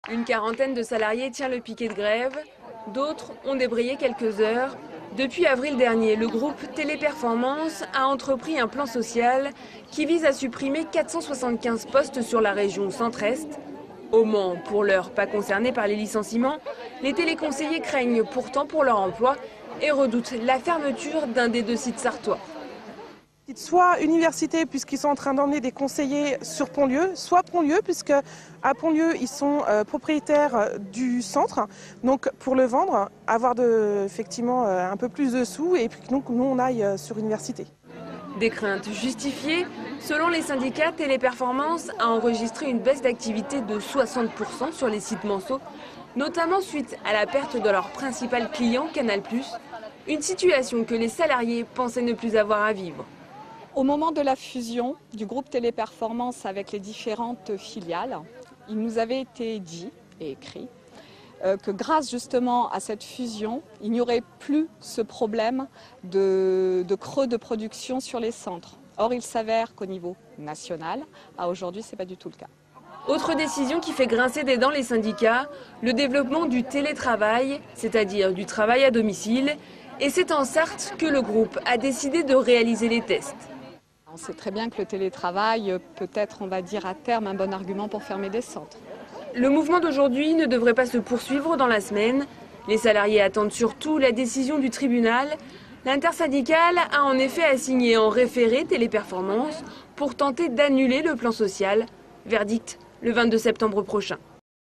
Une quarantaine de salariés tient le piquet de grève, d'autres ont débrayé quelques heures. Depuis avril dernier, le groupe Téléperformance a entrepris un plan social qui vise à supprimer 475 postes sur la région Centre-Est. Au Mans, pour l'heure pas concernés par les licenciements, les téléconseillers craignent pourtant pour leur emploi et redoutent la fermeture d'un des 2 sites sarthois. Soit université, puisqu'ils sont en train d'emmener des conseillers sur Pontlieu, soit Pontlieu, puisque à Pontlieu, ils sont propriétaires du centre. Donc pour le vendre, avoir effectivement un peu plus de sous et puis que nous on aille sur université. Des craintes justifiées. Selon les syndicats, Téléperformance a enregistré une baisse d'activité de 60% sur les sites manceaux, notamment suite à la perte de leur principal client, Canal+, une situation que les salariés pensaient ne plus avoir à vivre. Au moment de la fusion du groupe Téléperformance avec les différentes filiales, il nous avait été dit et écrit que grâce justement à cette fusion, il n'y aurait plus ce problème de creux de production sur les centres. Or, il s'avère qu'au niveau national, à aujourd'hui, ce n'est pas du tout le cas. Autre décision qui fait grincer des dents les syndicats, le développement du télétravail, c'est-à-dire du travail à domicile. Et c'est en Sarthe que le groupe a décidé de réaliser les tests. On sait très bien que le télétravail peut être, on va dire, à terme un bon argument pour fermer des centres. Le mouvement d'aujourd'hui ne devrait pas se poursuivre dans la semaine. Les salariés attendent surtout la décision du tribunal. L'intersyndicale a en effet assigné en référé Téléperformance pour tenter d'annuler le plan social. Verdict le 22 septembre prochain.